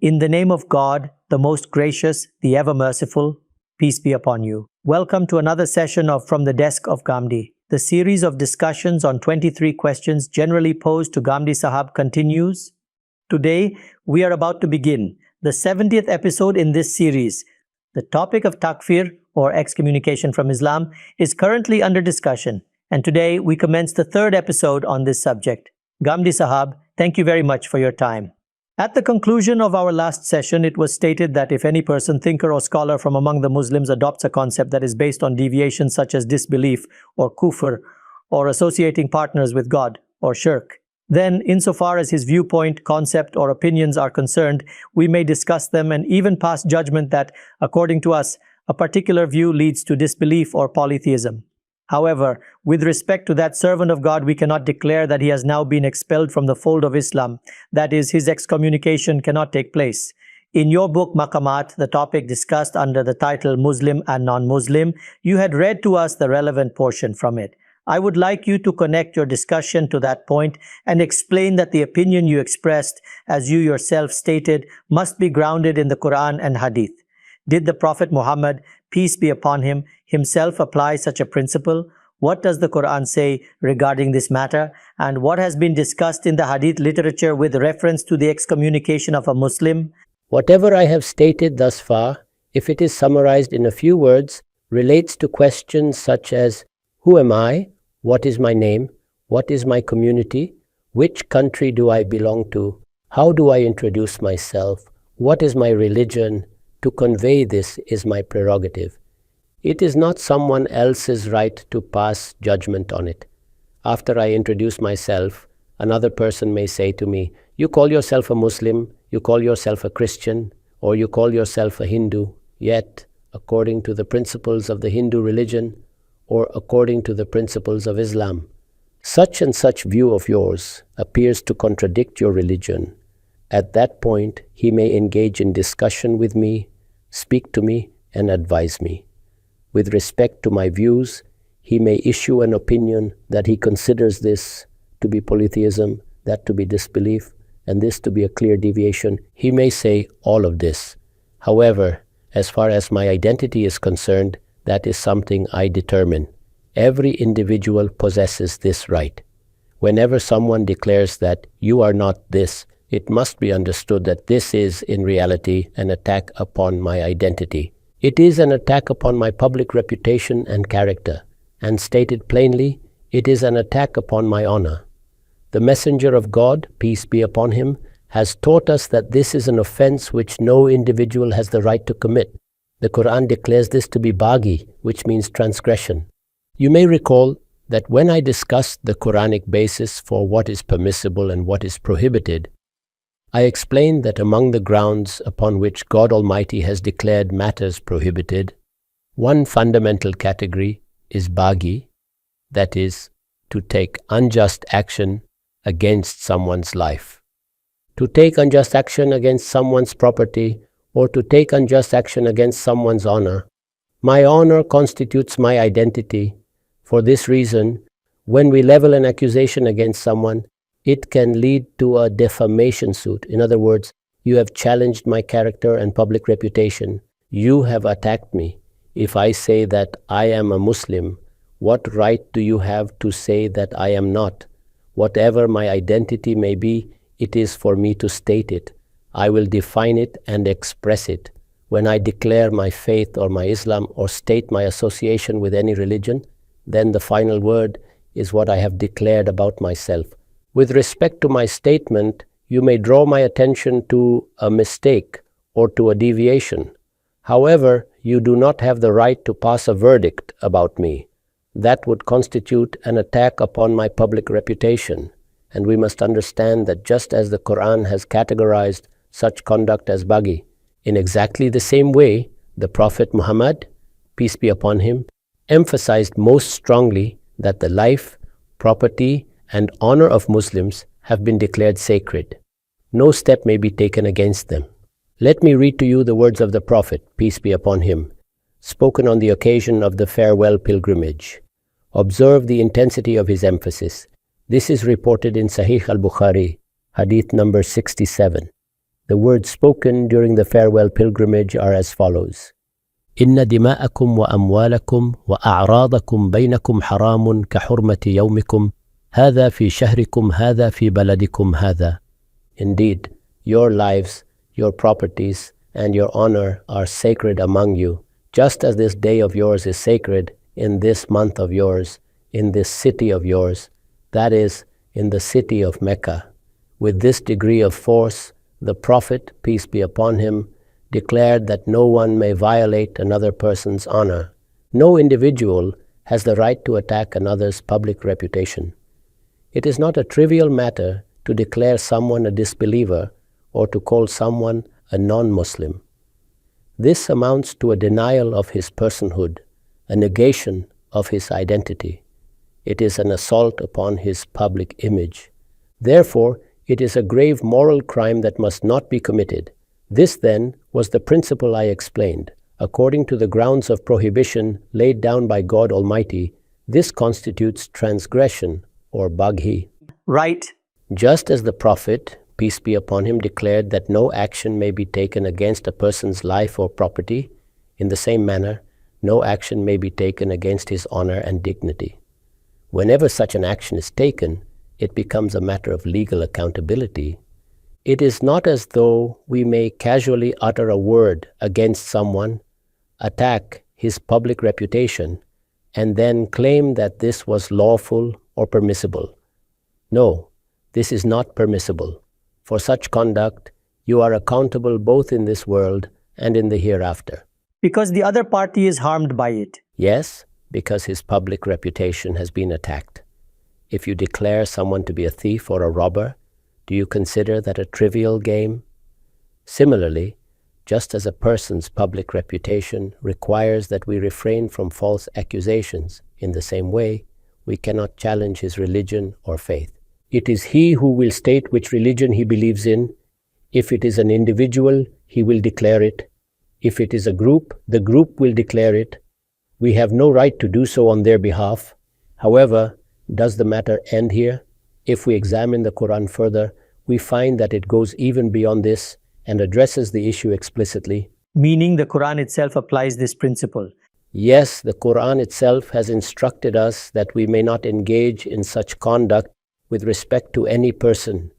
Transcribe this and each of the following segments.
In the name of God, the most gracious, the ever merciful, peace be upon you. Welcome to another session of From the Desk of Ghamidi. The series of discussions on 23 questions generally posed to Ghamidi Sahab continues. Today, we are about to begin the 70th episode in this series. The topic of takfir, or excommunication from Islam, is currently under discussion, and today we commence the third episode on this subject. Ghamidi Sahab, thank you very much for your time. At the conclusion of our last session, it was stated that if any person, thinker or scholar from among the Muslims adopts a concept that is based on deviations such as disbelief or kufr or associating partners with God or shirk, then insofar as his viewpoint, concept or opinions are concerned, we may discuss them and even pass judgment that, according to us, a particular view leads to disbelief or polytheism. However, with respect to that servant of God, we cannot declare that he has now been expelled from the fold of Islam. That is, his excommunication cannot take place. In your book, Maqamat, the topic discussed under the title Muslim and Non-Muslim, you had read to us the relevant portion from it. I would like you to connect your discussion to that point and explain that the opinion you expressed, as you yourself stated, must be grounded in the Quran and Hadith. Did the Prophet Muhammad, peace be upon him, himself apply such a principle? What does the Quran say regarding this matter? And what has been discussed in the Hadith literature with reference to the excommunication of a Muslim? Whatever I have stated thus far, if it is summarized in a few words, relates to questions such as, who am I? What is my name? What is my community? Which country do I belong to? How do I introduce myself? What is my religion? To convey this is my prerogative. It is not someone else's right to pass judgment on it. After I introduce myself, another person may say to me, you call yourself a Muslim, you call yourself a Christian, or you call yourself a Hindu, yet, according to the principles of the Hindu religion, or according to the principles of Islam, such and such view of yours appears to contradict your religion. At that point, he may engage in discussion with me, speak to me, and advise me. With respect to my views, he may issue an opinion that he considers this to be polytheism, that to be disbelief, and this to be a clear deviation. He may say all of this. However, as far as my identity is concerned, that is something I determine. Every individual possesses this right. Whenever someone declares that you are not this, it must be understood that this is, in reality, an attack upon my identity. It is an attack upon my public reputation and character, and stated plainly, it is an attack upon my honor. The Messenger of God, peace be upon him, has taught us that this is an offense which no individual has the right to commit. The Quran declares this to be baghi, which means transgression. You may recall that when I discussed the Quranic basis for what is permissible and what is prohibited, I explained that among the grounds upon which God Almighty has declared matters prohibited, one fundamental category is baghi, that is, to take unjust action against someone's life. To take unjust action against someone's property, or to take unjust action against someone's honor. My honor constitutes my identity. For this reason, when we level an accusation against someone, it can lead to a defamation suit. In other words, you have challenged my character and public reputation. You have attacked me. If I say that I am a Muslim, what right do you have to say that I am not? Whatever my identity may be, it is for me to state it. I will define it and express it. When I declare my faith or my Islam or state my association with any religion, then the final word is what I have declared about myself. With respect to my statement, you may draw my attention to a mistake or to a deviation. However, you do not have the right to pass a verdict about me. That would constitute an attack upon my public reputation. And we must understand that just as the Quran has categorized such conduct as baghi, in exactly the same way, the Prophet Muhammad, peace be upon him, emphasized most strongly that the life, property, and honor of Muslims have been declared sacred. No step may be taken against them. Let me read to you the words of the Prophet, peace be upon him, spoken on the occasion of the farewell pilgrimage. Observe the intensity of his emphasis. This is reported in Sahih al-Bukhari, hadith number 67. The words spoken during the farewell pilgrimage are as follows. إن دماءكم وأموالكم وأعراضكم بينكم حرام كحرمة يومكم هذا في شهركم هذا في بلدكم هذا. Indeed, your lives, your properties, and your honor are sacred among you, just as this day of yours is sacred in this month of yours, in this city of yours, that is, in the city of Mecca. With this degree of force, the Prophet, peace be upon him, declared that no one may violate another person's honor. No individual has the right to attack another's public reputation. It is not a trivial matter to declare someone a disbeliever or to call someone a non-Muslim. This amounts to a denial of his personhood, a negation of his identity. It is an assault upon his public image. Therefore, it is a grave moral crime that must not be committed. This, then, was the principle I explained. According to the grounds of prohibition laid down by God Almighty, this constitutes transgression or baghi. Right. Just as the Prophet, peace be upon him, declared that no action may be taken against a person's life or property, in the same manner, no action may be taken against his honor and dignity. Whenever such an action is taken, it becomes a matter of legal accountability. It is not as though we may casually utter a word against someone, attack his public reputation, and then claim that this was lawful or permissible. No, this is not permissible. For such conduct, you are accountable both in this world and in the hereafter. Because the other party is harmed by it. Yes, because his public reputation has been attacked. If you declare someone to be a thief or a robber, do you consider that a trivial game? Similarly, just as a person's public reputation requires that we refrain from false accusations, in the same way, we cannot challenge his religion or faith. It is he who will state which religion he believes in. If it is an individual, he will declare it. If it is a group, the group will declare it. We have no right to do so on their behalf. However, does the matter end here? If we examine the Quran further, we find that it goes even beyond this and addresses the issue explicitly. Meaning the Quran itself applies this principle. Yes, the Quran itself has instructed us that we may not engage in such conduct with respect to any person.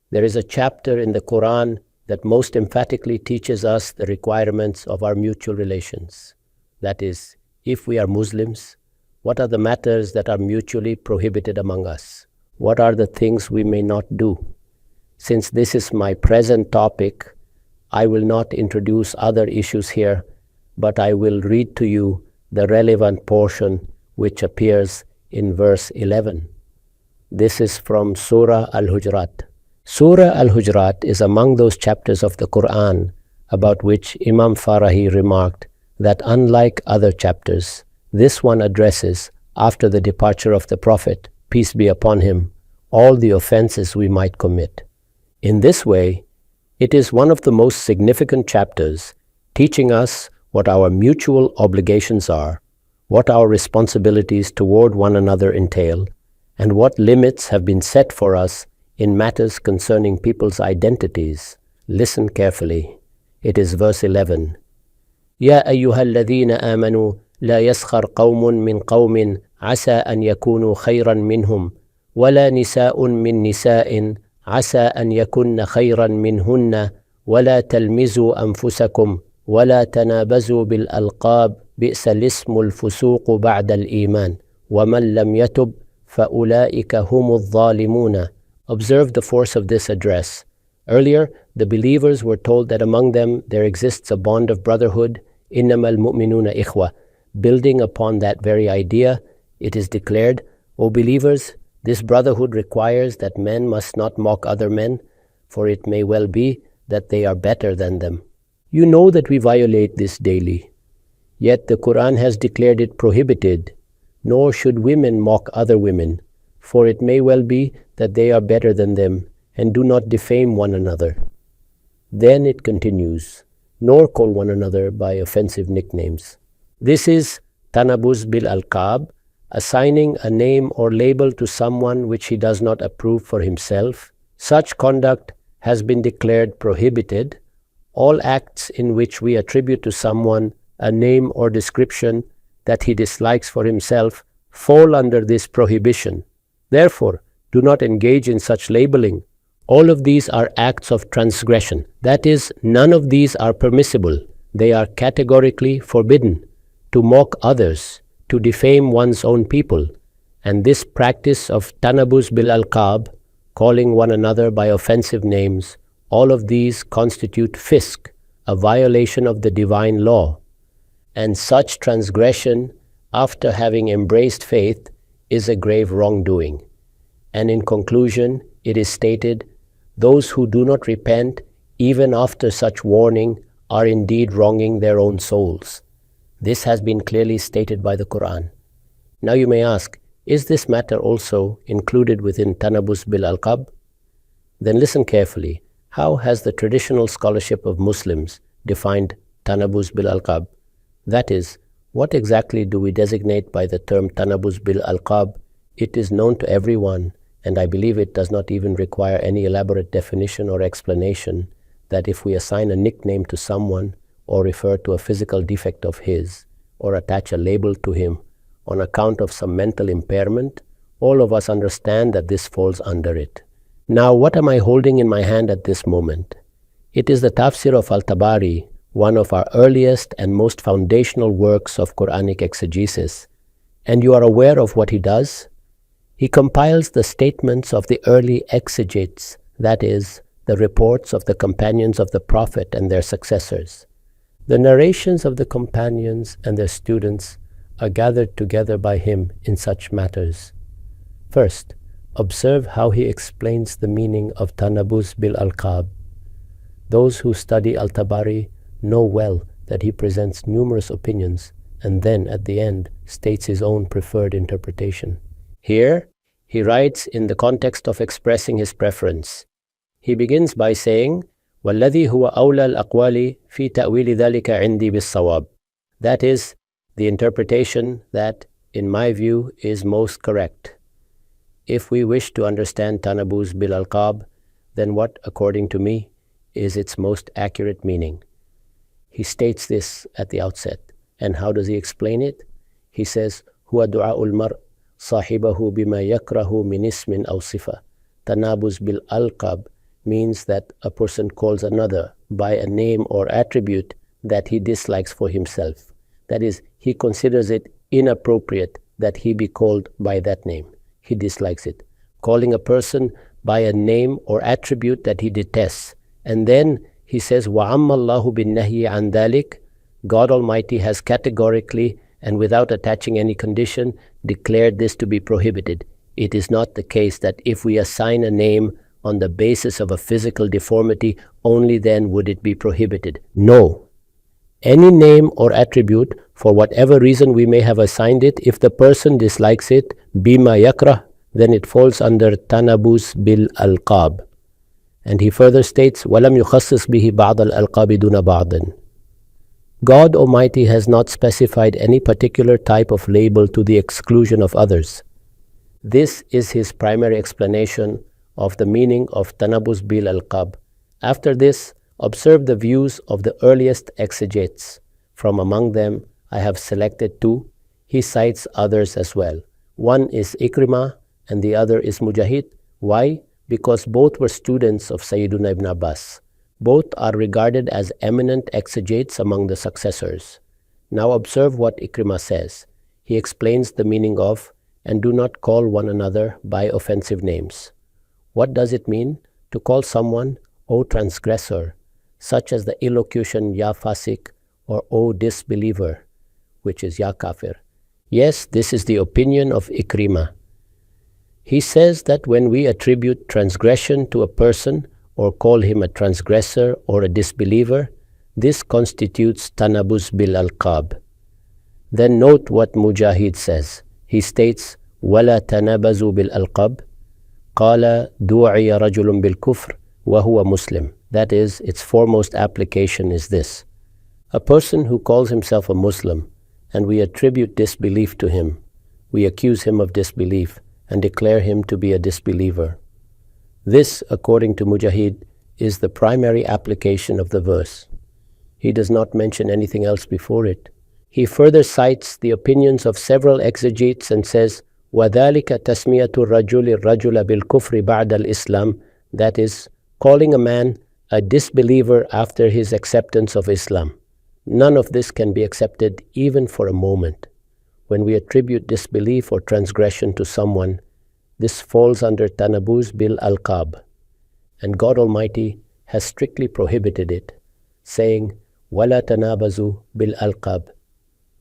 There is a chapter in the Quran that most emphatically teaches us the requirements of our mutual relations. That is, if we are Muslims, what are the matters that are mutually prohibited among us? What are the things we may not do? Since this is my present topic, I will not introduce other issues here, but I will read to you the relevant portion which appears in verse 11. This is from Surah Al-Hujurat. Surah Al-Hujurat is among those chapters of the Quran about which Imam Farahi remarked that unlike other chapters, this one addresses, after the departure of the Prophet, peace be upon him, all the offenses we might commit. In this way, it is one of the most significant chapters, teaching us what our mutual obligations are, what our responsibilities toward one another entail, and what limits have been set for us in matters concerning people's identities. Listen carefully. It is verse 11. يا أيها الذين آمنوا لا يسخر قوم من قوم عسى أن يكونوا خيرا منهم ولا نساء من نساء عسى أن يكن خيرا منهن ولا تلمزوا أنفسكم ولا تنابزوا بالألقاب بئس الاسم الفسوق بعد الإيمان ومن لم يتب فأولئك هم الظالمون. Observe the force of this address. Earlier, the believers were told that among them there exists a bond of brotherhood, إِنَّمَا الْمُؤْمِنُونَ إِخْوَةٌ. Building upon that very idea, it is declared, O believers, this brotherhood requires that men must not mock other men, for it may well be that they are better than them. You know that we violate this daily. Yet the Quran has declared it prohibited, nor should women mock other women, for it may well be that they are better than them, and do not defame one another. Then it continues, nor call one another by offensive nicknames. This is tanabuz bil alqab, assigning a name or label to someone which he does not approve for himself. Such conduct has been declared prohibited, all acts in which we attribute to someone a name or description that he dislikes for himself fall under this prohibition. Therefore, do not engage in such labeling. All of these are acts of transgression. That is, none of these are permissible. They are categorically forbidden. To mock others, to defame one's own people, and this practice of tanabuz bil alqab, calling one another by offensive names, all of these constitute fisk, a violation of the divine law. And such transgression, after having embraced faith, is a grave wrongdoing. And in conclusion, it is stated, those who do not repent, even after such warning, are indeed wronging their own souls. This has been clearly stated by the Quran. Now you may ask, is this matter also included within tanabuz bil alqab? Then listen carefully. How has the traditional scholarship of Muslims defined tanabuz bil alqab? That is, what exactly do we designate by the term tanabuz bil alqab? It is known to everyone, and I believe it does not even require any elaborate definition or explanation, that if we assign a nickname to someone, or refer to a physical defect of his, or attach a label to him on account of some mental impairment, all of us understand that this falls under it. Now, what am I holding in my hand at this moment? It is the tafsir of Al-Tabari, one of our earliest and most foundational works of Quranic exegesis. And you are aware of what he does? He compiles the statements of the early exegetes, that is, the reports of the companions of the Prophet and their successors. The narrations of the companions and their students are gathered together by him in such matters. First, observe how he explains the meaning of tanabuz bil alqab. Those who study Al-Tabari know well that he presents numerous opinions and then at the end states his own preferred interpretation. Here, he writes in the context of expressing his preference. He begins by saying, وَالَّذِي هُوَ أَوْلَى الْأَقْوَالِ فِي تَأْوِيلِ ذَلِكَ عِنْدِي بِالصَّوَابِ. That is, the interpretation that, in my view, is most correct. If we wish to understand tanabuz bil alqab, then what, according to me, is its most accurate meaning? He states this at the outset. And how does he explain it? He says, هُوَ دُعَاءُ الْمَرْءِ صَاحِبَهُ بِمَا يَكْرَهُ مِنْ اسْمٍ أَوْ صِفَةٍ. Tanabuz bil alqab means that a person calls another by a name or attribute that he dislikes for himself. That is, he considers it inappropriate that he be called by that name. He dislikes it. Calling a person by a name or attribute that he detests. And then he says, وَعَمَّ اللَّهُ بِالنَّهِيِ عَنْ ذَلِكَ. God Almighty has categorically and without attaching any condition declared this to be prohibited. It is not the case that if we assign a name on the basis of a physical deformity, only then would it be prohibited. No. Any name or attribute, for whatever reason we may have assigned it, if the person dislikes it, bima yakrah, then it falls under tanabuz bil alqab. And he further states, وَلَمْ يُخَصِّصْ بِهِ بَعْضَ الْأَلْقَابِ دُونَ بَعْضٍ. God Almighty has not specified any particular type of label to the exclusion of others. This is his primary explanation of the meaning of tanabuz bil alqab. After this, observe the views of the earliest exegetes. From among them, I have selected two. He cites others as well. One is Ikrimah and the other is Mujahid. Why? Because both were students of Sayyiduna ibn Abbas. Both are regarded as eminent exegetes among the successors. Now observe what Ikrimah says. He explains the meaning of, and do not call one another by offensive names. What does it mean to call someone, O transgressor, such as the illocution Ya Fasik or O disbeliever, which is Ya Kafir? Yes, this is the opinion of Ikrimah. He says that when we attribute transgression to a person or call him a transgressor or a disbeliever, this constitutes tanabuz bil alqab. Then note what Mujahid says. He states, وَلَا تَنَابَزُوا بِالْأَلْقَابِ قَالَ دُوعِيَ رَجُلٌ بِالْكُفْرِ وَهُوَ مُسْلِمٌ. That is, its foremost application is this. A person who calls himself a Muslim and we attribute disbelief to him, we accuse him of disbelief and declare him to be a disbeliever. This, according to Mujahid, is the primary application of the verse. He does not mention anything else before it. He further cites the opinions of several exegetes and says, وَذَلِكَ تَسْمِيَةُ الرَّجُلِ الرَّجُلَ بِالْكُفْرِ بَعْدَ الْإِسْلَامِ, that is, calling a man a disbeliever after his acceptance of Islam. None of this can be accepted even for a moment. When we attribute disbelief or transgression to someone, this falls under tanabuz bil alqab, and God Almighty has strictly prohibited it, saying, وَلَا تَنَابَزُوا بِالْأَلْقَابِ.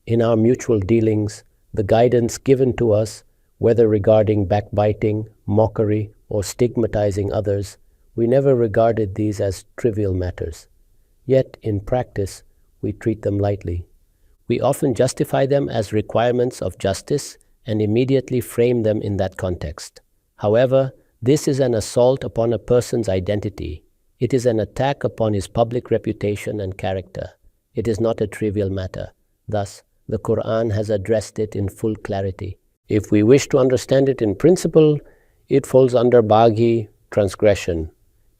In our mutual dealings, the guidance given to us, whether regarding backbiting, mockery, or stigmatizing others, we never regarded these as trivial matters. Yet, in practice, we treat them lightly. We often justify them as requirements of justice and immediately frame them in that context. However, this is an assault upon a person's identity. It is an attack upon his public reputation and character. It is not a trivial matter. Thus, the Quran has addressed it in full clarity. If we wish to understand it in principle, it falls under baghi, transgression.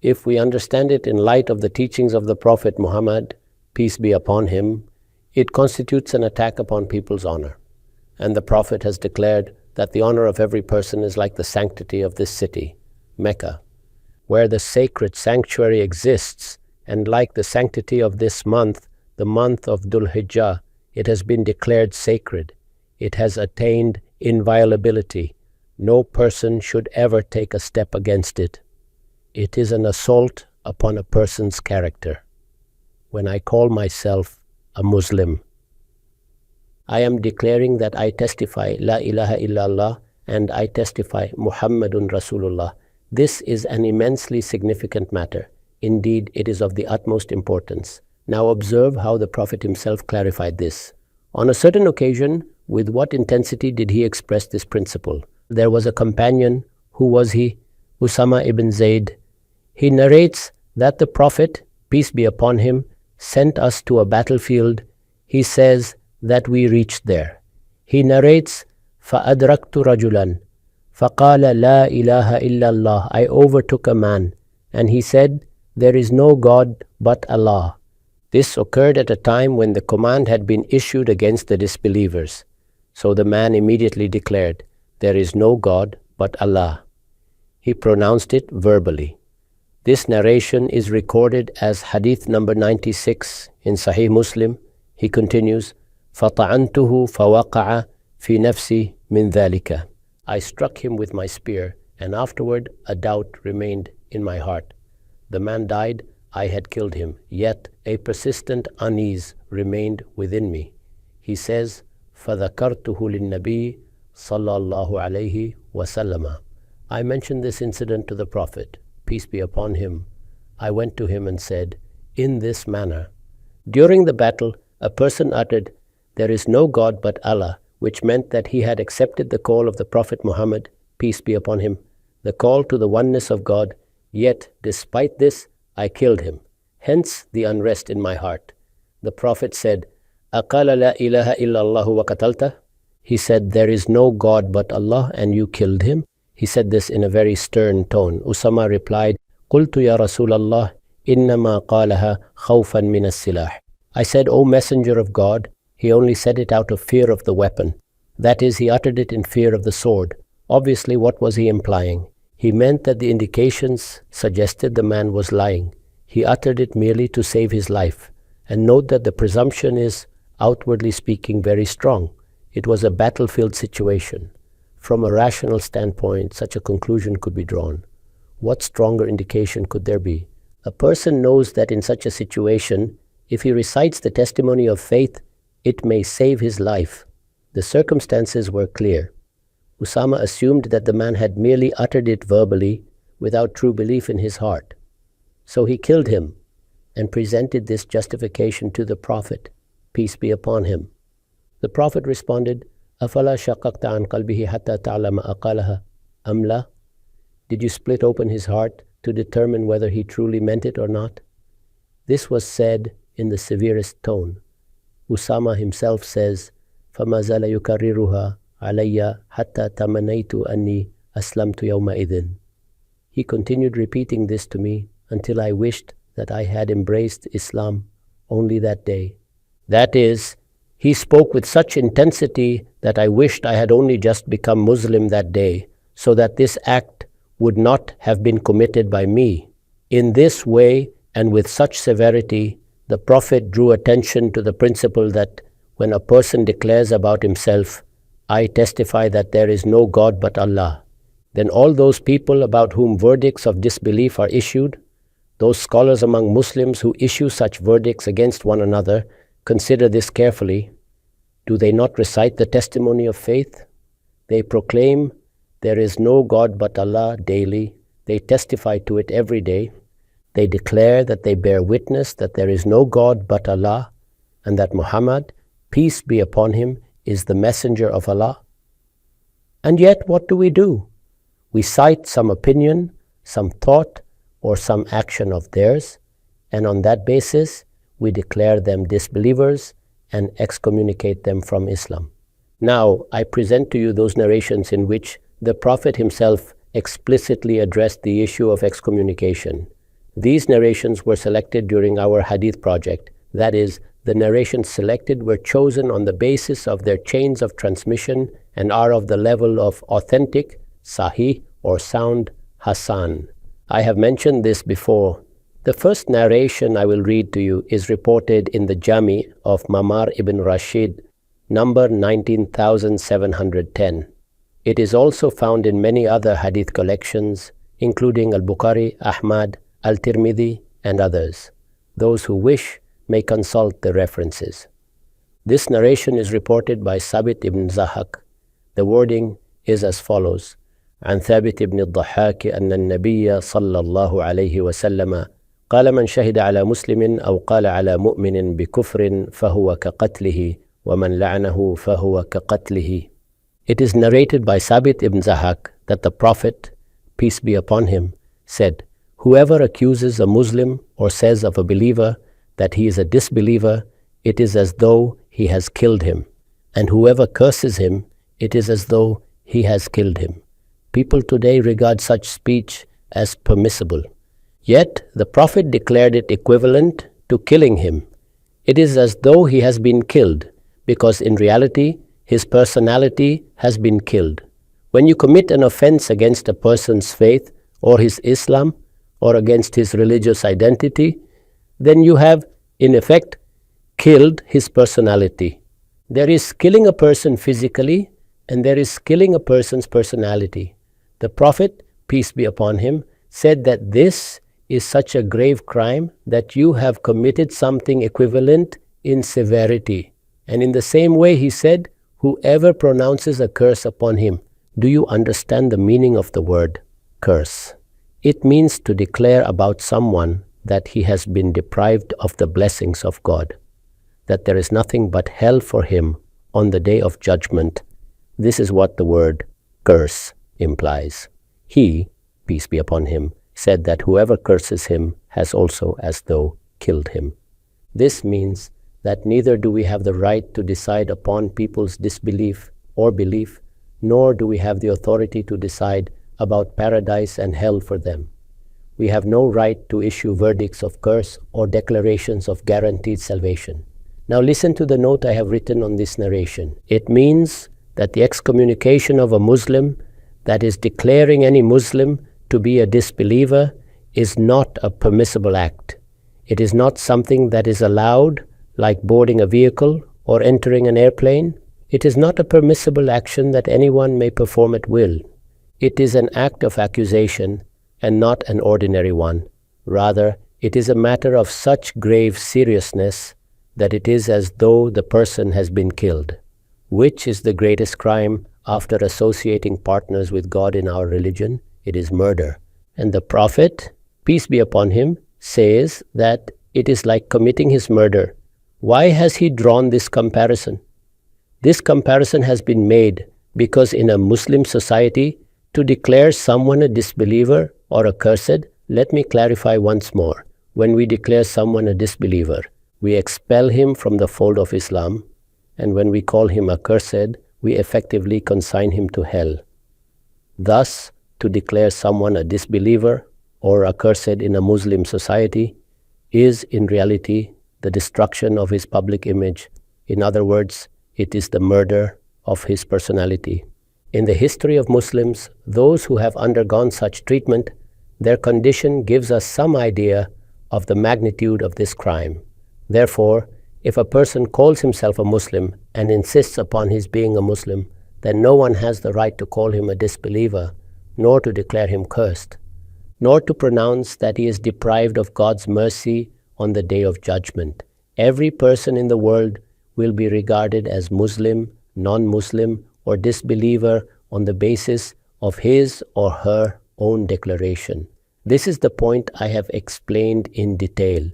If we understand it in light of the teachings of the Prophet Muhammad, peace be upon him, it constitutes an attack upon people's honor. And the Prophet has declared that the honor of every person is like the sanctity of this city, Mecca, where the sacred sanctuary exists, and like the sanctity of this month, the month of Dhul Hijjah, it has been declared sacred. It has attained inviolability. No person should ever take a step against it. It is an assault upon a person's character. When I call myself a Muslim, I am declaring that I testify La ilaha illallah and I testify Muhammadun Rasulullah. This is an immensely significant matter. Indeed, it is of the utmost importance. Now observe how the Prophet himself clarified this. On a certain occasion, with what intensity did he express this principle? There was a companion. Who was he? Usama ibn Zayd. He narrates that the Prophet, peace be upon him, sent us to a battlefield. He says that we reached there. He narrates, فَأَدْرَكْتُ رَجُلًا فَقَالَ لَا إِلَهَ إِلَّا اللَّهِ. I overtook a man, and he said, there is no God but Allah. This occurred at a time when the command had been issued against the disbelievers. So the man immediately declared, there is no God but Allah. He pronounced it verbally. This narration is recorded as hadith number 96 in Sahih Muslim. He continues, فَطَعَنْتُهُ فَوَقَعَ فِي نَفْسِي مِنْ ذَلِكَ. I struck him with my spear, and afterward a doubt remained in my heart. The man died, I had killed him, yet a persistent unease remained within me. He says, فَذَكَرْتُهُ لِلنَّبِيِّ صَلَّى اللَّهُ عَلَيْهِ وَسَلَّمَ. I mentioned this incident to the Prophet, peace be upon him. I went to him and said, in this manner. During the battle, a person uttered, there is no God but Allah, which meant that he had accepted the call of the Prophet Muhammad, peace be upon him, the call to the oneness of God. Yet, despite this, I killed him. Hence the unrest in my heart. The Prophet said, أَقَالَ لَا إِلَهَ إِلَّا اللَّهُ وَقَتَلْتَ. He said, there is no God but Allah, and you killed him. He said this in a very stern tone. Usama replied, قُلْتُ يَا رَسُولَ اللَّهِ إِنَّمَا قَالَهَا خَوْفًا مِنَ السِّلَاحِ. I said, O Messenger of God, he only said it out of fear of the weapon. That is, he uttered it in fear of the sword. Obviously, what was he implying? He meant that the indications suggested the man was lying. He uttered it merely to save his life. And note that the presumption is, outwardly speaking, very strong. It was a battlefield situation. From a rational standpoint, such a conclusion could be drawn. What stronger indication could there be? A person knows that in such a situation, if he recites the testimony of faith, it may save his life. The circumstances were clear. Usama assumed that the man had merely uttered it verbally without true belief in his heart. So he killed him and presented this justification to the Prophet, peace be upon him. The Prophet responded, أَفَلَا شَقَقْتَ عَنْ قَلْبِهِ حَتَّى تَعْلَمَ أَقَالَهَا أَمْ لَا. Did you split open his heart to determine whether he truly meant it or not? This was said in the severest tone. Usama himself says, فَمَا زَالَ يُكَرِّرُهَا عَلَيَّ حَتَّى تَمَنَيْتُ أَنِّي أَسْلَمْتُ يَوْمَئِذٍ. He continued repeating this to me until I wished that I had embraced Islam only that day. That is, he spoke with such intensity that I wished I had only just become Muslim that day, so that this act would not have been committed by me. In this way, and with such severity, the Prophet drew attention to the principle that when a person declares about himself, I testify that there is no God but Allah, then all those people about whom verdicts of disbelief are issued, those scholars among Muslims who issue such verdicts against one another, consider this carefully. Do they not recite the testimony of faith? They proclaim there is no God but Allah daily. They testify to it every day. They declare that they bear witness that there is no God but Allah, and that Muhammad, peace be upon him, is the messenger of Allah. And yet what do? We cite some opinion, some thought, or some action of theirs, and on that basis we declare them disbelievers and excommunicate them from Islam. Now, I present to you those narrations in which the Prophet himself explicitly addressed the issue of excommunication. These narrations were selected during our Hadith project. That is, the narrations selected were chosen on the basis of their chains of transmission and are of the level of authentic, Sahih, or sound, Hassan. I have mentioned this before. The first narration I will read to you is reported in the Jami of Mamar ibn Rashid, number 19710. It is also found in many other hadith collections, including Al-Bukhari, Ahmad, Al-Tirmidhi, and others. Those who wish may consult the references. This narration is reported by Sabit ibn Zahak. The wording is as follows. عن ثابت بن الضحاك أن النبي صلى الله عليه وسلم قال من شهد على مسلم أو قال على مؤمن بكفر فهو كقتله ومن لعنه فهو كقتله. It is narrated by Sabit ibn Zahak that the Prophet, peace be upon him, said, whoever accuses a Muslim or says of a believer that he is a disbeliever, it is as though he has killed him. And whoever curses him, it is as though he has killed him. People today regard such speech as permissible. Yet the Prophet declared it equivalent to killing him. It is as though he has been killed, because in reality, his personality has been killed. When you commit an offense against a person's faith or his Islam or against his religious identity, then you have, in effect, killed his personality. There is killing a person physically, and there is killing a person's personality. The Prophet, peace be upon him, said that this is such a grave crime that you have committed something equivalent in severity. And in the same way he said, whoever pronounces a curse upon him. Do you understand the meaning of the word curse? It means to declare about someone that he has been deprived of the blessings of God, that there is nothing but hell for him on the day of judgment. This is what the word curse implies. He, peace be upon him, said that whoever curses him has also as though killed him. This means that neither do we have the right to decide upon people's disbelief or belief, nor do we have the authority to decide about paradise and hell for them. We have no right to issue verdicts of curse or declarations of guaranteed salvation. Now listen to the note I have written on this narration. It means that the excommunication of a Muslim, that is declaring any Muslim to be a disbeliever, is not a permissible act. It is not something that is allowed, like boarding a vehicle or entering an airplane. It is not a permissible action that anyone may perform at will. It is an act of accusation and not an ordinary one. Rather, it is a matter of such grave seriousness that it is as though the person has been killed. Which is the greatest crime after associating partners with God in our religion? It is murder. And the Prophet, peace be upon him, says that it is like committing his murder. Why has he drawn this comparison? This comparison has been made because in a Muslim society, to declare someone a disbeliever or accursed, let me clarify once more. When we declare someone a disbeliever, we expel him from the fold of Islam, and when we call him accursed, we effectively consign him to hell. Thus, to declare someone a disbeliever or accursed in a Muslim society is in reality the destruction of his public image. In other words, it is the murder of his personality. In the history of Muslims, those who have undergone such treatment, their condition gives us some idea of the magnitude of this crime. Therefore, if a person calls himself a Muslim and insists upon his being a Muslim, then no one has the right to call him a disbeliever, nor to declare him cursed, nor to pronounce that he is deprived of God's mercy on the day of judgment. Every person in the world will be regarded as Muslim, non-Muslim, or disbeliever on the basis of his or her own declaration. This is the point I have explained in detail.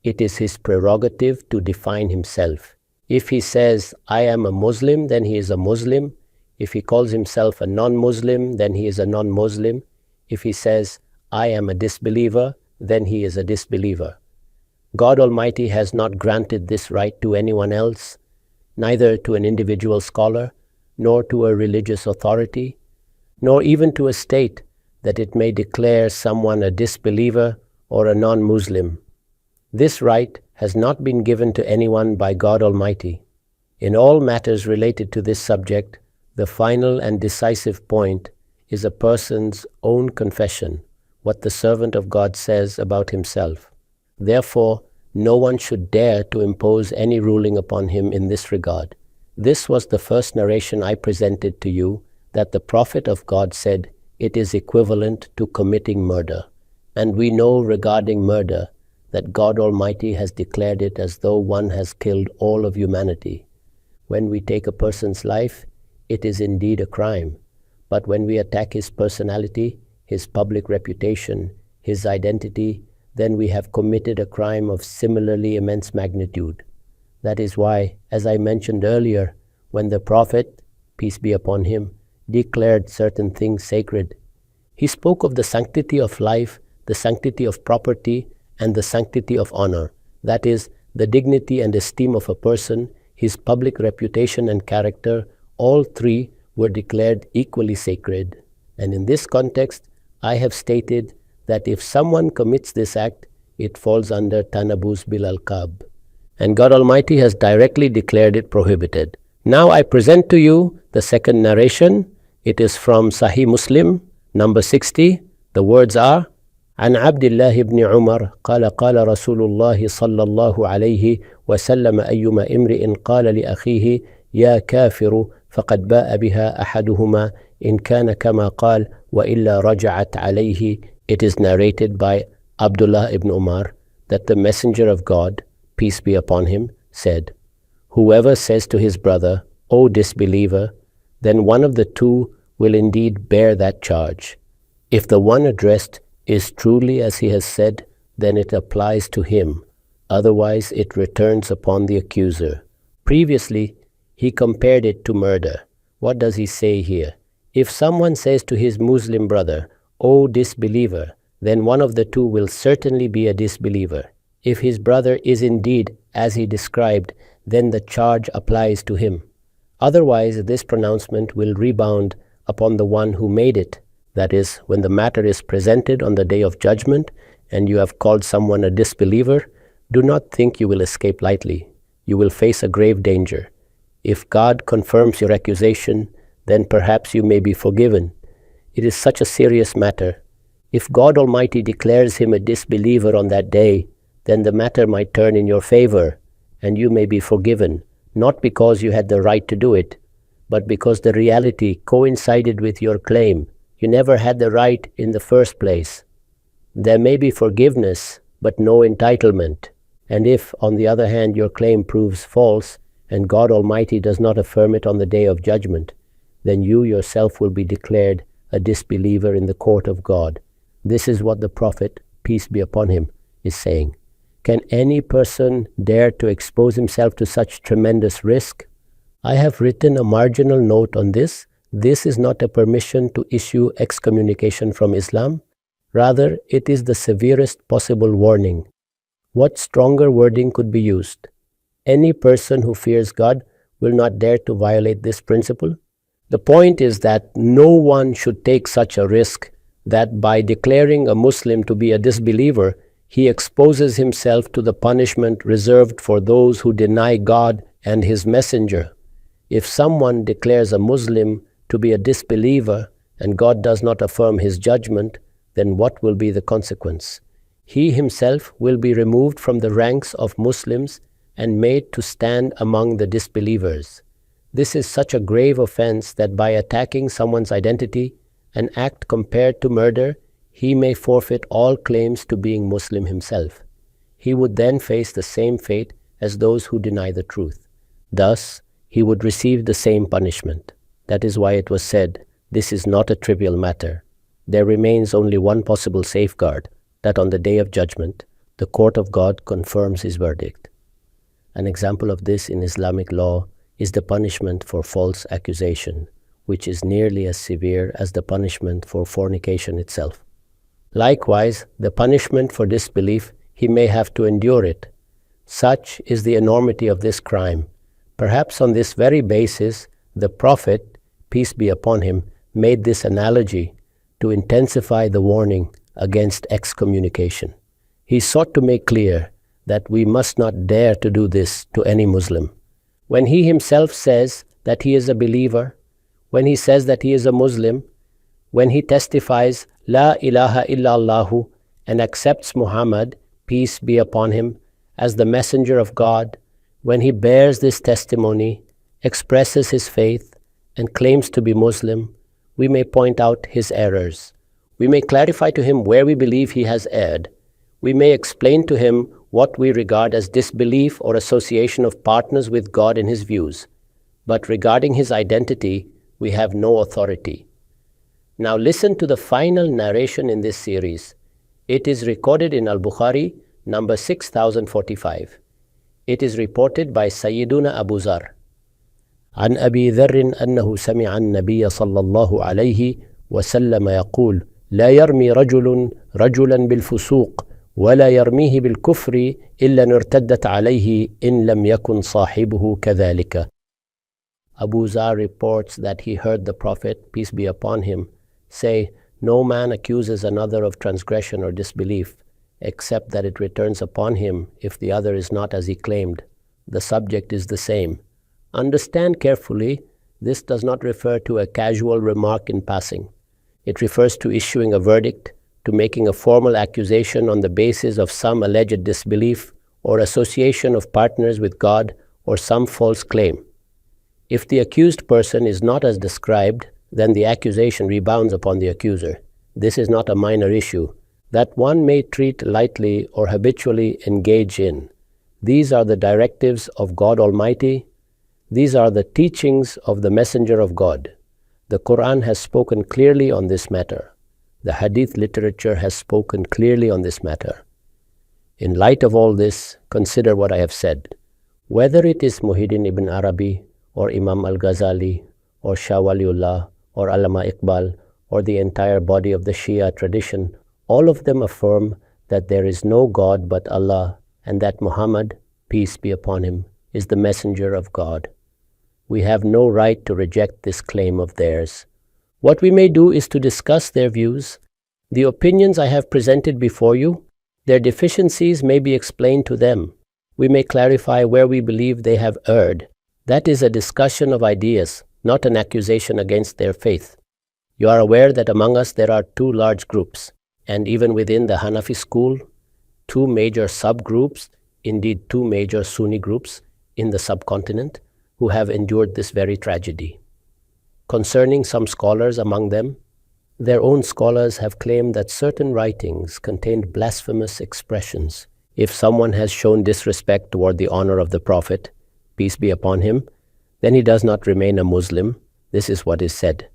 It is his prerogative to define himself. If he says, I am a Muslim, then he is a Muslim. If he calls himself a non-Muslim, then he is a non-Muslim. If he says, I am a disbeliever, then he is a disbeliever. God Almighty has not granted this right to anyone else, neither to an individual scholar, nor to a religious authority, nor even to a state, that it may declare someone a disbeliever or a non-Muslim. This right has not been given to anyone by God Almighty. In all matters related to this subject, the final and decisive point is a person's own confession, what the servant of God says about himself. Therefore, no one should dare to impose any ruling upon him in this regard. This was the first narration I presented to you, that the Prophet of God said it is equivalent to committing murder. And we know regarding murder that God Almighty has declared it as though one has killed all of humanity. When we take a person's life, it is indeed a crime. But when we attack his personality, his public reputation, his identity, then we have committed a crime of similarly immense magnitude. That is why, as I mentioned earlier, when the Prophet, peace be upon him, declared certain things sacred, he spoke of the sanctity of life, the sanctity of property, and the sanctity of honor. That is, the dignity and esteem of a person, his public reputation and character, all three were declared equally sacred. And in this context, I have stated that if someone commits this act, it falls under tanabuz bil alqab. And God Almighty has directly declared it prohibited. Now I present to you the second narration. It is from Sahih Muslim, number 60. The words are, عن عبد الله بن عمر قال قال رسول الله صلى الله عليه وسلم أيما امرئ قال لأخيه يا كافر فقد باء بها أحدهما إن كان كما قال وإلا رجعت عليه. It is narrated by Abdullah ibn Umar that the Messenger of God, peace be upon him, said, whoever says to his brother, O disbeliever, then one of the two will indeed bear that charge. If the one addressed is truly as he has said, then it applies to him. Otherwise, it returns upon the accuser. Previously, he compared it to murder. What does he say here? If someone says to his Muslim brother, O disbeliever, then one of the two will certainly be a disbeliever. If his brother is indeed as he described, then the charge applies to him. Otherwise, this pronouncement will rebound upon the one who made it. That is, when the matter is presented on the day of judgment and you have called someone a disbeliever, do not think you will escape lightly. You will face a grave danger. If God confirms your accusation, then perhaps you may be forgiven. It is such a serious matter. If God Almighty declares him a disbeliever on that day, then the matter might turn in your favor, and you may be forgiven, not because you had the right to do it, but because the reality coincided with your claim. You never had the right in the first place. There may be forgiveness, but no entitlement. And if, on the other hand, your claim proves false, and God Almighty does not affirm it on the day of judgment, then you yourself will be declared a disbeliever in the court of God. This is what the Prophet, peace be upon him, is saying. Can any person dare to expose himself to such tremendous risk? I have written a marginal note on this. This is not a permission to issue excommunication from Islam. Rather, it is the severest possible warning. What stronger wording could be used? Any person who fears God will not dare to violate this principle. The point is that no one should take such a risk that by declaring a Muslim to be a disbeliever, he exposes himself to the punishment reserved for those who deny God and His Messenger. If someone declares a Muslim to be a disbeliever and God does not affirm his judgment, then what will be the consequence? He himself will be removed from the ranks of Muslims and made to stand among the disbelievers. This is such a grave offense that by attacking someone's identity, an act compared to murder, he may forfeit all claims to being Muslim himself. He would then face the same fate as those who deny the truth. Thus, he would receive the same punishment. That is why it was said, this is not a trivial matter. There remains only one possible safeguard, that on the day of judgment, the court of God confirms his verdict. An example of this in Islamic law is the punishment for false accusation, which is nearly as severe as the punishment for fornication itself. Likewise, the punishment for disbelief, he may have to endure it. Such is the enormity of this crime. Perhaps on this very basis, the Prophet, peace be upon him, made this analogy to intensify the warning against excommunication. He sought to make clear that we must not dare to do this to any Muslim. When he himself says that he is a believer, when he says that he is a Muslim, when he testifies La ilaha illallahu and accepts Muhammad, peace be upon him, as the messenger of God, when he bears this testimony, expresses his faith, and claims to be Muslim, we may point out his errors. We may clarify to him where we believe he has erred. We may explain to him what we regard as disbelief or association of partners with God in his views. But regarding his identity, we have no authority. Now listen to the final narration in this series. It is recorded in Al-Bukhari, number 6045. It is reported by Sayyiduna Abu Zar. عن أبي ذر أنه سمع النبي صلى الله عليه وسلم يقول لا يرمي رجل رجلا بالفسوق ولا يرميه بالكفر إلا أن ارتدت عليه إن لم يكن صاحبه كذلك. Abu Zar reports that he heard the Prophet, peace be upon him, say, no man accuses another of transgression or disbelief, except that it returns upon him if the other is not as he claimed. The subject is the same. Understand carefully, this does not refer to a casual remark in passing. It refers to issuing a verdict, to making a formal accusation on the basis of some alleged disbelief or association of partners with God or some false claim. If the accused person is not as described, then the accusation rebounds upon the accuser. This is not a minor issue that one may treat lightly or habitually engage in. These are the directives of God Almighty. These are the teachings of the Messenger of God. The Quran has spoken clearly on this matter. The Hadith literature has spoken clearly on this matter. In light of all this, consider what I have said. Whether it is Muhyiddin ibn Arabi, or Imam al-Ghazali, or Shah Waliullah, or Allama Iqbal, or the entire body of the Shia tradition, all of them affirm that there is no God but Allah, and that Muhammad, peace be upon him, is the messenger of God. We have no right to reject this claim of theirs. What we may do is to discuss their views. The opinions I have presented before you, their deficiencies may be explained to them. We may clarify where we believe they have erred. That is a discussion of ideas, not an accusation against their faith. You are aware that among us there are two large groups, and even within the Hanafi school, two major subgroups, indeed two major Sunni groups in the subcontinent, who have endured this very tragedy. Concerning some scholars among them, their own scholars have claimed that certain writings contained blasphemous expressions. If someone has shown disrespect toward the honor of the Prophet, peace be upon him, then he does not remain a Muslim. This is what is said.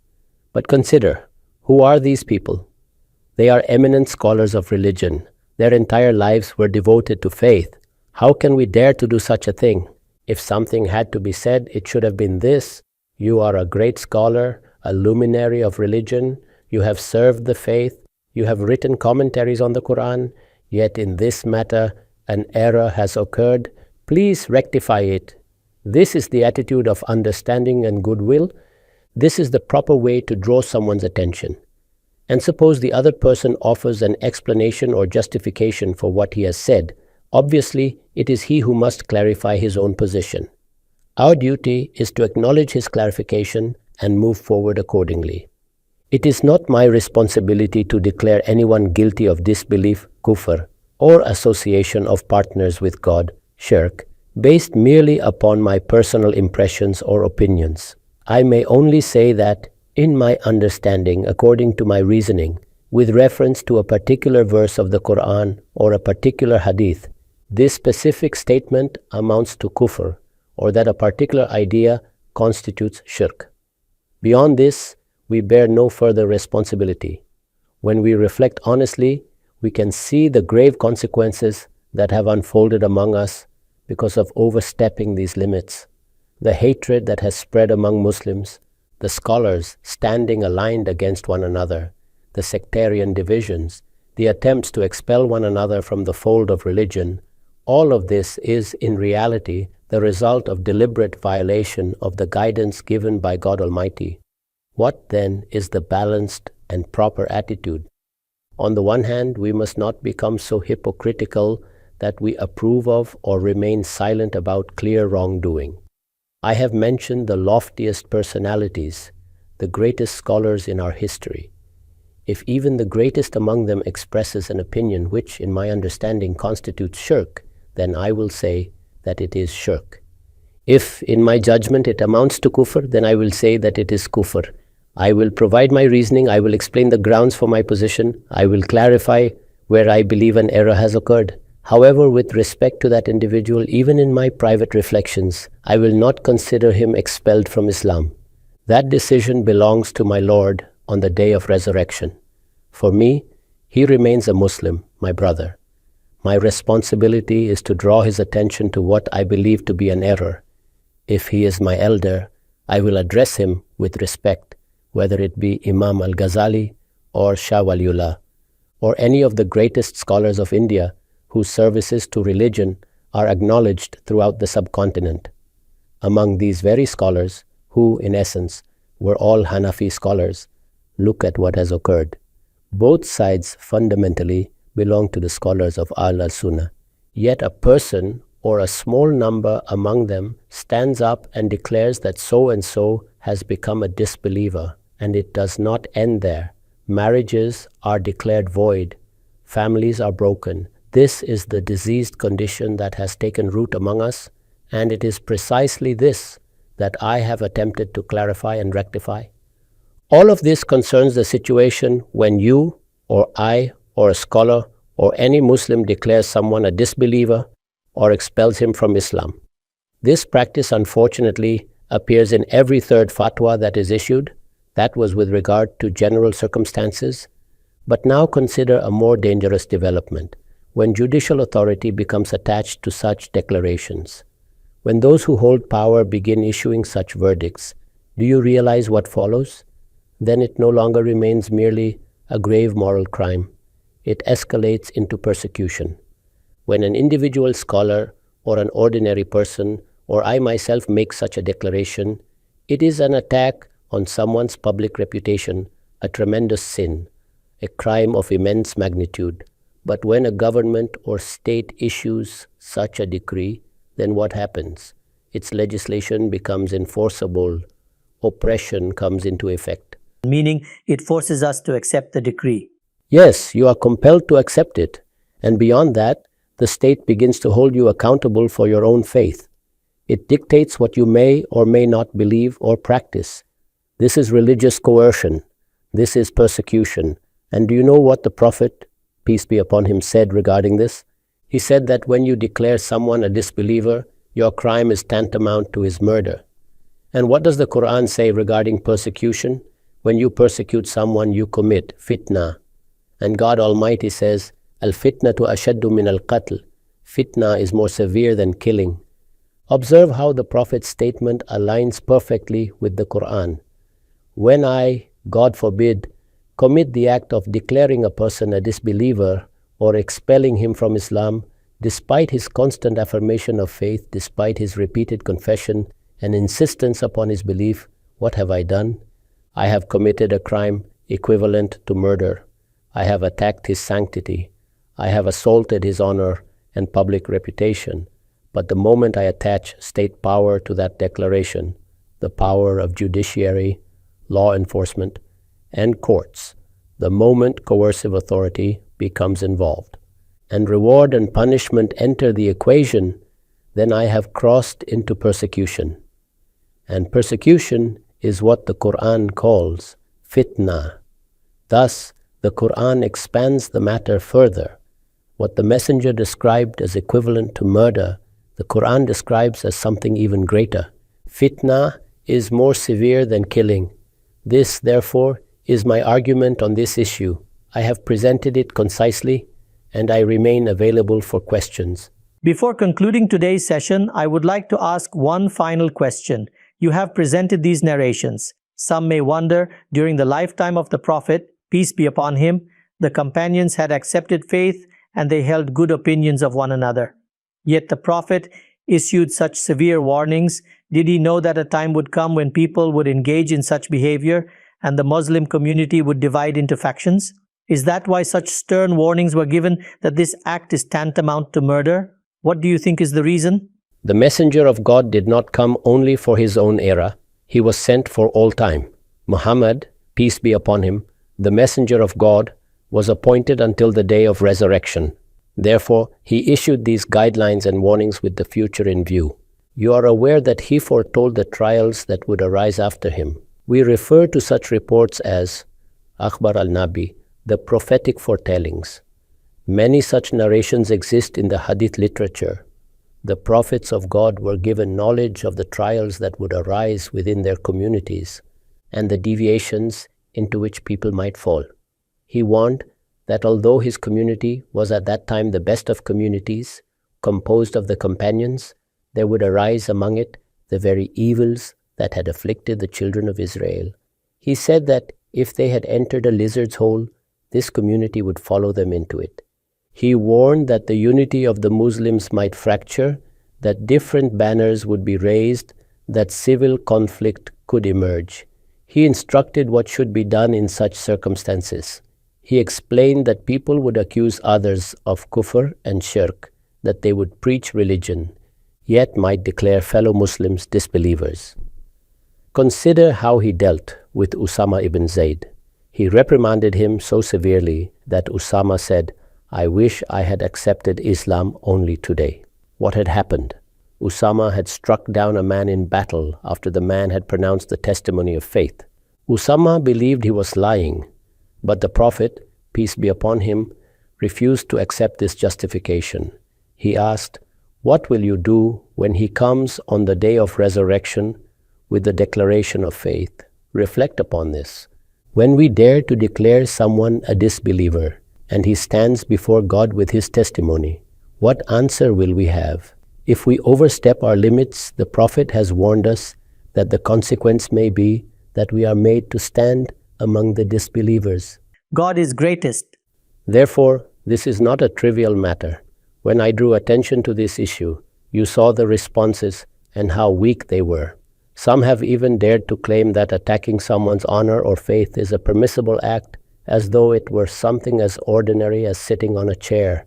But consider, who are these people? They are eminent scholars of religion. Their entire lives were devoted to faith. How can we dare to do such a thing? If something had to be said, it should have been this: you are a great scholar, a luminary of religion, you have served the faith, you have written commentaries on the Quran, yet in this matter an error has occurred. Please rectify it. This is the attitude of understanding and goodwill. This is the proper way to draw someone's attention. And suppose the other person offers an explanation or justification for what he has said. Obviously, it is he who must clarify his own position. Our duty is to acknowledge his clarification and move forward accordingly. It is not my responsibility to declare anyone guilty of disbelief, kufr, or association of partners with God, shirk, based merely upon my personal impressions or opinions. I may only say that, in my understanding, according to my reasoning, with reference to a particular verse of the Quran or a particular hadith, this specific statement amounts to kufr, or that a particular idea constitutes shirk. Beyond this, we bear no further responsibility. When we reflect honestly, we can see the grave consequences that have unfolded among us because of overstepping these limits, the hatred that has spread among Muslims, the scholars standing aligned against one another, the sectarian divisions, the attempts to expel one another from the fold of religion. All of this is, in reality, the result of deliberate violation of the guidance given by God Almighty. What then is the balanced and proper attitude? On the one hand, we must not become so hypocritical that we approve of or remain silent about clear wrongdoing. I have mentioned the loftiest personalities, the greatest scholars in our history. If even the greatest among them expresses an opinion which, in my understanding, constitutes shirk, then I will say that it is shirk. If, in my judgment, it amounts to kufr, then I will say that it is kufr. I will provide my reasoning, I will explain the grounds for my position, I will clarify where I believe an error has occurred. However, with respect to that individual, even in my private reflections, I will not consider him expelled from Islam. That decision belongs to my Lord on the day of resurrection. For me, he remains a Muslim, my brother. My responsibility is to draw his attention to what I believe to be an error. If he is my elder, I will address him with respect, whether it be Imam al-Ghazali or Shah Waliullah, or any of the greatest scholars of India whose services to religion are acknowledged throughout the subcontinent. Among these very scholars, who, in essence, were all Hanafi scholars, look at what has occurred. Both sides fundamentally belong to the scholars of al-Sunnah. Yet a person or a small number among them stands up and declares that so-and-so has become a disbeliever, and it does not end there. Marriages are declared void. Families are broken. This is the diseased condition that has taken root among us, and it is precisely this that I have attempted to clarify and rectify. All of this concerns the situation when you, or I, or a scholar, or any Muslim declares someone a disbeliever or expels him from Islam. This practice, unfortunately, appears in every third fatwa that is issued. That was with regard to general circumstances. But now consider a more dangerous development, when judicial authority becomes attached to such declarations. When those who hold power begin issuing such verdicts, do you realize what follows? Then it no longer remains merely a grave moral crime. It escalates into persecution. When an individual scholar or an ordinary person or I myself make such a declaration, it is an attack on someone's public reputation, a tremendous sin, a crime of immense magnitude. But when a government or state issues such a decree, then what happens? Its legislation becomes enforceable. Oppression comes into effect. Meaning, it forces us to accept the decree. Yes, you are compelled to accept it. And beyond that, the state begins to hold you accountable for your own faith. It dictates what you may or may not believe or practice. This is religious coercion. This is persecution. And do you know what the Prophet, peace be upon him, said regarding this? He said that when you declare someone a disbeliever, your crime is tantamount to his murder. And what does the Quran say regarding persecution? When you persecute someone, you commit fitna. And God Almighty says, Al-fitnatu ashaddu min al-qatl. Fitna is more severe than killing. Observe how the Prophet's statement aligns perfectly with the Quran. When I, God forbid, commit the act of declaring a person a disbeliever or expelling him from Islam, despite his constant affirmation of faith, despite his repeated confession and insistence upon his belief, what have I done? I have committed a crime equivalent to murder. I have attacked his sanctity. I have assaulted his honor and public reputation. But the moment I attach state power to that declaration, the power of judiciary, law enforcement, and courts, the moment coercive authority becomes involved, and reward and punishment enter the equation, then I have crossed into persecution. And persecution is what the Quran calls fitna. Thus, the Quran expands the matter further. What the messenger described as equivalent to murder, the Quran describes as something even greater. Fitna is more severe than killing. This, therefore, is my argument on this issue. I have presented it concisely, and I remain available for questions. Before concluding today's session, I would like to ask one final question. You have presented these narrations. Some may wonder, during the lifetime of the Prophet, peace be upon him, the companions had accepted faith and they held good opinions of one another. Yet the Prophet issued such severe warnings. Did he know that a time would come when people would engage in such behavior and the Muslim community would divide into factions? Is that why such stern warnings were given that this act is tantamount to murder? What do you think is the reason? The messenger of God did not come only for his own era. He was sent for all time. Muhammad, peace be upon him, the messenger of God, was appointed until the day of resurrection. Therefore, he issued these guidelines and warnings with the future in view. You are aware that he foretold the trials that would arise after him. We refer to such reports as Akhbar al-Nabi, the prophetic foretellings. Many such narrations exist in the hadith literature. The prophets of God were given knowledge of the trials that would arise within their communities and the deviations into which people might fall. He warned that although his community was at that time the best of communities, composed of the companions, there would arise among it the very evils that had afflicted the children of Israel. He said that if they had entered a lizard's hole, this community would follow them into it. He warned that the unity of the Muslims might fracture, that different banners would be raised, that civil conflict could emerge. He instructed what should be done in such circumstances. He explained that people would accuse others of kufr and shirk, that they would preach religion, yet might declare fellow Muslims disbelievers. Consider how he dealt with Usama ibn Zayd. He reprimanded him so severely that Usama said, "I wish I had accepted Islam only today." What had happened? Usama had struck down a man in battle after the man had pronounced the testimony of faith. Usama believed he was lying, but the Prophet, peace be upon him, refused to accept this justification. He asked, "What will you do when he comes on the day of resurrection with the declaration of faith?" Reflect upon this. When we dare to declare someone a disbeliever, and he stands before God with his testimony, what answer will we have? If we overstep our limits, the Prophet has warned us that the consequence may be that we are made to stand among the disbelievers. God is greatest. Therefore, this is not a trivial matter. When I drew attention to this issue, you saw the responses and how weak they were. Some have even dared to claim that attacking someone's honor or faith is a permissible act, as though it were something as ordinary as sitting on a chair.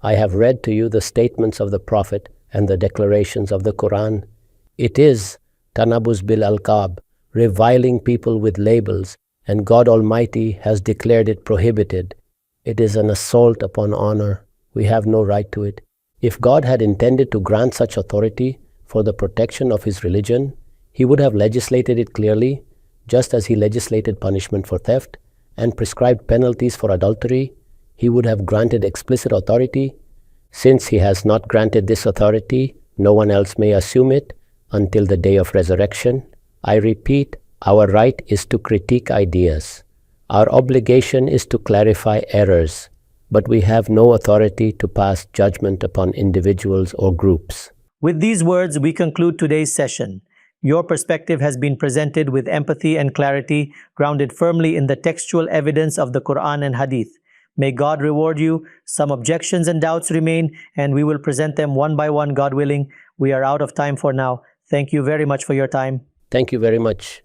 I have read to you the statements of the Prophet and the declarations of the Quran. It is tanabuz bil alqab, reviling people with labels, and God Almighty has declared it prohibited. It is an assault upon honor. We have no right to it. If God had intended to grant such authority for the protection of his religion, he would have legislated it clearly, just as he legislated punishment for theft and prescribed penalties for adultery. He would have granted explicit authority. Since he has not granted this authority, no one else may assume it until the day of resurrection. I repeat, our right is to critique ideas. Our obligation is to clarify errors, but we have no authority to pass judgment upon individuals or groups. With these words, we conclude today's session. Your perspective has been presented with empathy and clarity, grounded firmly in the textual evidence of the Quran and Hadith. May God reward you. Some objections and doubts remain, and we will present them one by one, God willing. We are out of time for now. Thank you very much for your time. Thank you very much.